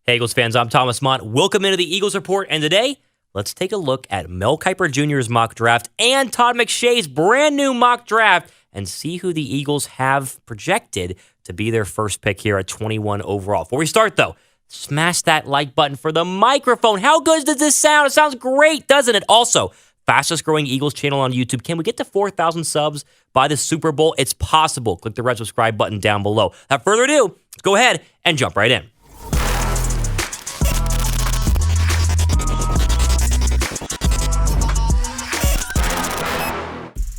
Hey, Eagles fans, I'm Thomas Mott. Welcome into the Eagles Report, and today, let's take a look at Mel Kiper Jr.'s mock draft and Todd McShay's brand new mock draft and see who the Eagles have projected to be their first pick here at 21 overall. Before we start, though, smash that like button for the microphone. How good does this sound? It sounds great, doesn't it? Also, fastest growing Eagles channel on YouTube. Can we get to 4,000 subs by the Super Bowl? It's possible. Click the red subscribe button down below. Without further ado, let's go ahead and jump right in.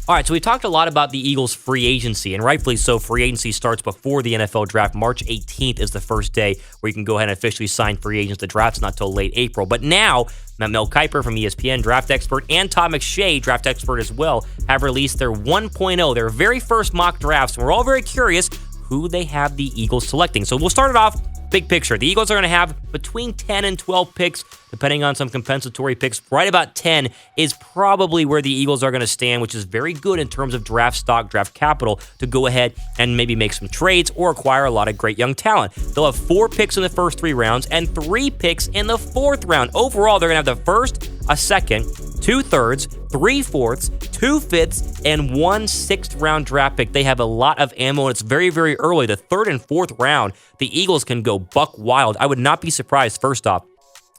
All right, so we talked a lot about the Eagles' free agency, and rightfully so. Free agency starts before the NFL draft. March 18th is the first day where you can go ahead and officially sign free agents. The draft's not till late April. But now, Mel Kiper from ESPN, draft expert, and Todd McShay, draft expert as well, have released their 1.0, their very first mock drafts. And we're all very curious who they have the Eagles selecting. So we'll start it off big picture. The Eagles are going to have between 10 and 12 picks, depending on some compensatory picks. Right about 10 is probably where the Eagles are going to stand, which is very good in terms of draft stock, draft capital, to go ahead and maybe make some trades or acquire a lot of great young talent. They'll have 4 picks in the first 3 rounds and 3 picks in the 4th round. Overall, they're going to have the first, a second, 2 thirds, 3 fourths, 2 fifths, and 1 6th round draft pick. They have a lot of ammo, and it's very, very early. The 3rd and 4th round, the Eagles can go buck wild. I would not be surprised, first off,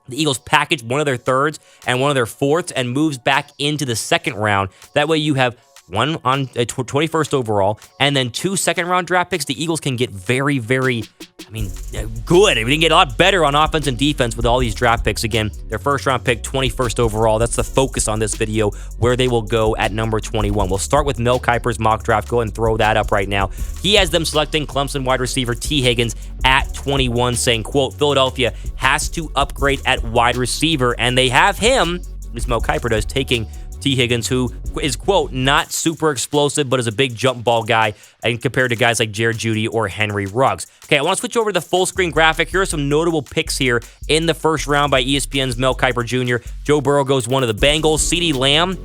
the Eagles package one of their 3rds and one of their 4ths and moves back into the 2nd round. That way you have one on 21st overall and then 2 second-round draft picks. The Eagles can get very, very, good. We can get a lot better on offense and defense with all these draft picks. Again, their first-round pick, 21st overall. That's the focus on this video, where they will go at number 21. We'll start with Mel Kiper's mock draft. Go ahead and throw that up right now. He has them selecting Clemson wide receiver T. Higgins at 21, saying, quote, Philadelphia has to upgrade at wide receiver, and they have him, at least Mel Kiper does, taking T. Higgins, who is, quote, not super explosive, but is a big jump ball guy, and compared to guys like Jeudy or Henry Ruggs. Okay, I want to switch over to the full screen graphic. Here are some notable picks here in the first round by ESPN's Mel Kiper Jr. Joe Burrow goes one of the Bengals. CeeDee Lamb,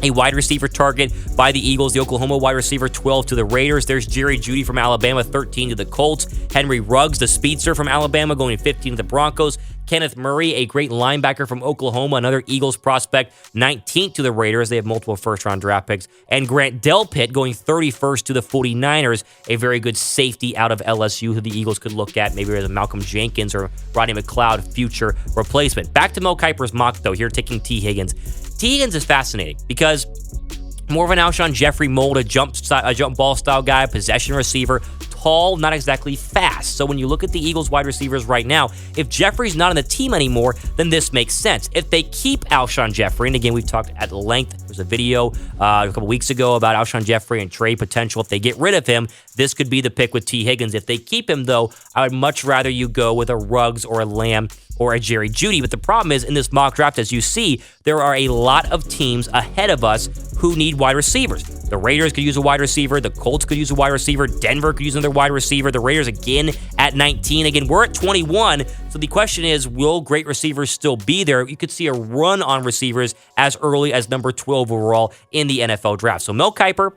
a wide receiver target by the Eagles. The Oklahoma wide receiver, 12 to the Raiders. There's Jeudy from Alabama, 13 to the Colts. Henry Ruggs, the speedster from Alabama, going 15 to the Broncos. Kenneth Murray, a great linebacker from Oklahoma, another Eagles prospect, 19th to the Raiders. They have multiple first-round draft picks. And Grant Delpit going 31st to the 49ers, a very good safety out of LSU who the Eagles could look at, maybe as a Malcolm Jenkins or Rodney McLeod future replacement. Back to Mel Kiper's mock, though, here taking T. Higgins. T. Higgins is fascinating because more of an Alshon Jeffery mold, a jump ball style guy, possession receiver, tall, not exactly fast. So when you look at the Eagles wide receivers right now, if Jeffery's not on the team anymore, then this makes sense. If they keep Alshon Jeffery, and again, we've talked at length, there's a video a couple weeks ago about Alshon Jeffery and trade potential. If they get rid of him, this could be the pick with T. Higgins. If they keep him, though, I would much rather you go with a Ruggs or a Lamb or a Jeudy. But the problem is, in this mock draft, as you see, there are a lot of teams ahead of us who need wide receivers. The Raiders could use a wide receiver. The Colts could use a wide receiver. Denver could use another wide receiver. The Raiders again at 19. Again, we're at 21. So the question is, will great receivers still be there? You could see a run on receivers as early as number 12 overall in the NFL draft. So Mel Kiper,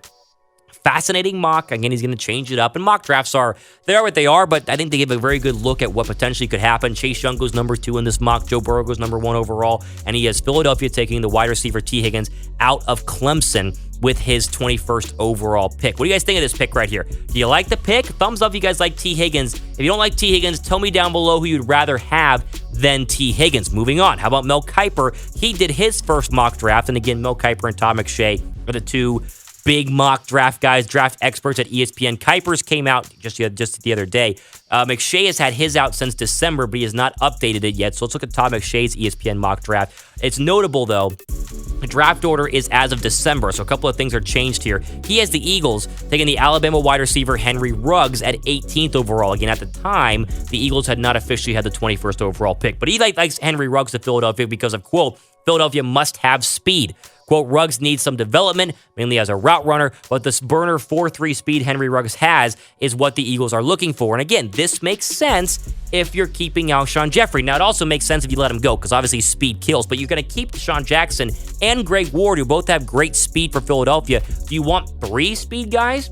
fascinating mock. Again, he's going to change it up. And mock drafts they are what they are, but I think they give a very good look at what potentially could happen. Chase Young goes number 2 in this mock. Joe Burrow goes number 1 overall. And he has Philadelphia taking the wide receiver T. Higgins out of Clemson with his 21st overall pick. What do you guys think of this pick right here? Do you like the pick? Thumbs up if you guys like T. Higgins. If you don't like T. Higgins, tell me down below who you'd rather have than T. Higgins. Moving on, how about Mel Kiper? He did his first mock draft, and again, Mel Kiper and Todd McShay are the 2 big mock draft guys, draft experts at ESPN. Kiper's came out just the other day. McShay has had his out since December, but he has not updated it yet. So let's look at Todd McShay's ESPN mock draft. It's notable, though, the draft order is as of December, so a couple of things are changed here. He has the Eagles taking the Alabama wide receiver Henry Ruggs at 18th overall. Again, at the time, the Eagles had not officially had the 21st overall pick, but he likes Henry Ruggs to Philadelphia because of, quote, Philadelphia must have speed. Quote, Ruggs needs some development, mainly as a route runner, but this burner 4.3 speed Henry Ruggs has is what the Eagles are looking for. And again, this makes sense if you're keeping Alshon Jeffery. Now, it also makes sense if you let him go, because obviously speed kills, but you're going to keep Deshaun Jackson and Greg Ward, who both have great speed for Philadelphia. Do you want 3 speed guys?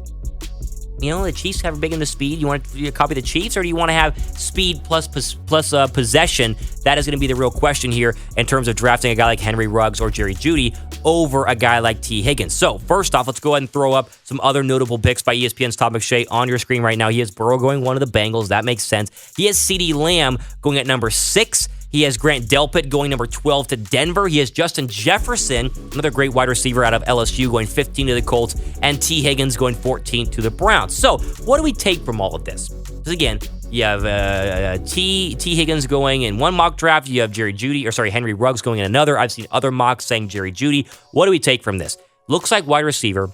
The Chiefs have big into speed. You want to copy the Chiefs, or do you want to have speed plus possession? That is going to be the real question here in terms of drafting a guy like Henry Ruggs or Jerry Jeudy over a guy like T. Higgins. So first off, let's go ahead and throw up some other notable picks by ESPN's Todd McShay on your screen right now. He has Burrow going one of the Bengals. That makes sense. He has CeeDee Lamb going at number 6. He has Grant Delpit going number 12 to Denver. He has Justin Jefferson, another great wide receiver out of LSU, going 15 to the Colts, and T. Higgins going 14 to the Browns. So what do we take from all of this? Because again, you have T. Higgins going in one mock draft. You have Henry Ruggs going in another. I've seen other mocks saying Jerry Jeudy. What do we take from this? Looks like wide receiver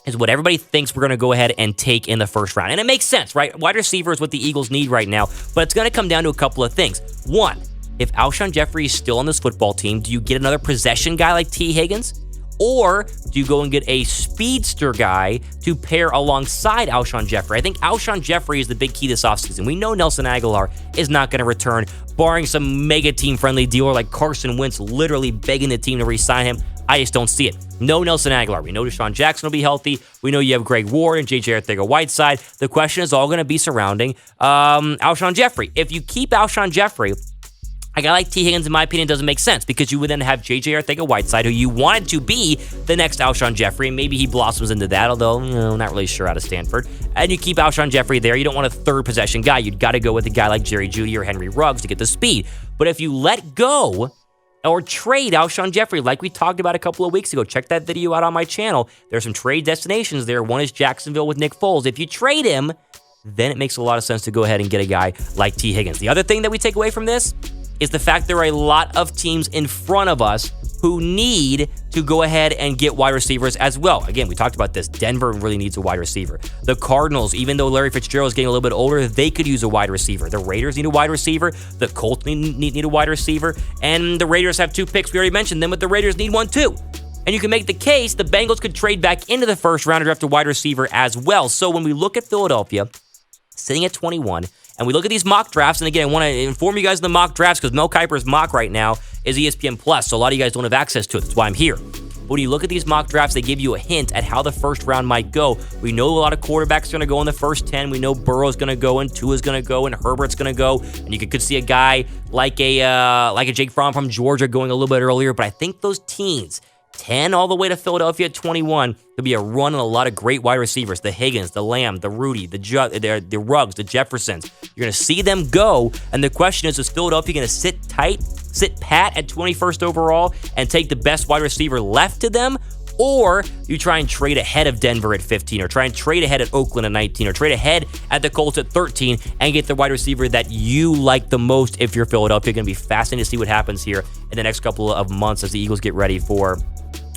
is what everybody thinks we're going to go ahead and take in the first round. And it makes sense, right? Wide receiver is what the Eagles need right now, but it's going to come down to a couple of things. One, if Alshon Jeffery is still on this football team, do you get another possession guy like T. Higgins? Or do you go and get a speedster guy to pair alongside Alshon Jeffery? I think Alshon Jeffery is the big key this offseason. We know Nelson Agholor is not going to return, barring some mega team-friendly deal like Carson Wentz literally begging the team to re-sign him. I just don't see it. No Nelson Agholor. We know Deshaun Jackson will be healthy. We know you have Greg Ward and J.J. Arcega-Whiteside. The question is all going to be surrounding Alshon Jeffery. If you keep Alshon Jeffery, a guy like T. Higgins, in my opinion, doesn't make sense because you would then have J.J. Arcega-Whiteside, who you wanted to be the next Alshon Jeffery, and maybe he blossoms into that, although, not really sure out of Stanford. And you keep Alshon Jeffery there. You don't want a third possession guy. You'd got to go with a guy like Jerry Jeudy or Henry Ruggs to get the speed. But if you let go or trade Alshon Jeffery, like we talked about a couple of weeks ago, check that video out on my channel. There's some trade destinations there. One is Jacksonville with Nick Foles. If you trade him, then it makes a lot of sense to go ahead and get a guy like T. Higgins. The other thing that we take away from this is the fact there are a lot of teams in front of us who need to go ahead and get wide receivers as well. Again, we talked about this. Denver really needs a wide receiver. The Cardinals, even though Larry Fitzgerald is getting a little bit older, they could use a wide receiver. The Raiders need a wide receiver. The Colts need a wide receiver. And the Raiders have 2 picks. We already mentioned them, but the Raiders need one too. And you can make the case the Bengals could trade back into the first round and draft a wide receiver as well. So when we look at Philadelphia, sitting at 21, and we look at these mock drafts, and again, I want to inform you guys of the mock drafts because Mel Kiper's mock right now is ESPN Plus, so a lot of you guys don't have access to it. That's why I'm here. But when you look at these mock drafts, they give you a hint at how the first round might go. We know a lot of quarterbacks are going to go in the first 10. We know Burrow's going to go, and Tua's going to go, and Herbert's going to go. And you could see a guy like a Jake Fromm from Georgia going a little bit earlier. But I think those teens, 10 all the way to Philadelphia at 21, there'll be a run on a lot of great wide receivers. The Higgins, the Lamb, the Rudy, the Ruggs, the Jeffersons. You're going to see them go, and the question is Philadelphia going to sit pat at 21st overall and take the best wide receiver left to them? Or you try and trade ahead of Denver at 15, or try and trade ahead at Oakland at 19, or trade ahead at the Colts at 13 and get the wide receiver that you like the most if you're Philadelphia. Going to be fascinating to see what happens here in the next couple of months as the Eagles get ready for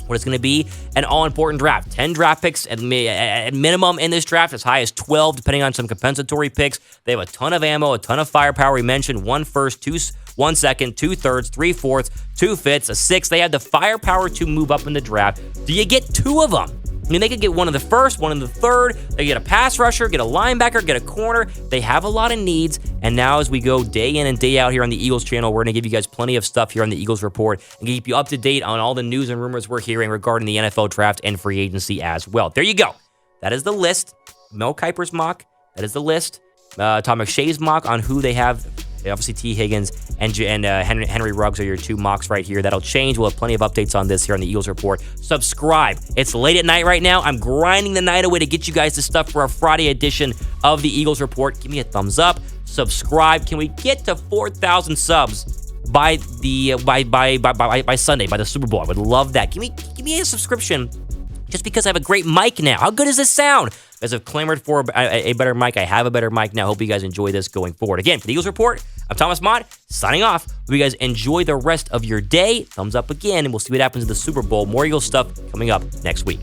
what it's going to be an all-important draft. 10 draft picks at minimum in this draft, as high as 12, depending on some compensatory picks. They have a ton of ammo, a ton of firepower. We mentioned 1 first, 1 second, 2 thirds, 3 fourths, 2 fifths, a 6. They have the firepower to move up in the draft. Do you get 2 of them? I mean, they could get one in the first, one in the third. They get a pass rusher, get a linebacker, get a corner. They have a lot of needs. And now as we go day in and day out here on the Eagles channel, we're going to give you guys plenty of stuff here on the Eagles Report and keep you up to date on all the news and rumors we're hearing regarding the NFL draft and free agency as well. There you go. That is the list. Mel Kiper's mock. That is the list. Todd McShay's mock on who they have. Obviously, T. Higgins and Henry Ruggs are your 2 mocks right here. That'll change. We'll have plenty of updates on this here on the Eagles Report. Subscribe. It's late at night right now. I'm grinding the night away to get you guys the stuff for our Friday edition of the Eagles Report. Give me a thumbs up. Subscribe. Can we get to 4,000 subs by Sunday, by the Super Bowl? I would love that. Give me a subscription. Just because I have a great mic now. How good does this sound? You guys have clamored for a better mic. I have a better mic now. Hope you guys enjoy this going forward. Again, for the Eagles Report, I'm Thomas Mott, signing off. Hope you guys enjoy the rest of your day. Thumbs up again, and we'll see what happens in the Super Bowl. More Eagles stuff coming up next week.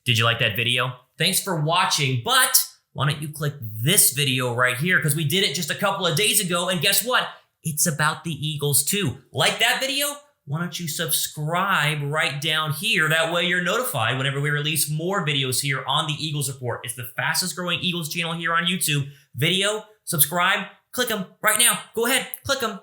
Did you like that video? Thanks for watching, but why don't you click this video right here, because we did it just a couple of days ago, and guess what? It's about the Eagles too. Like that video? Why don't you subscribe right down here? That way you're notified whenever we release more videos here on the Eagles Report. It's the fastest growing Eagles channel here on YouTube. Video, subscribe, click them right now. Go ahead, click them.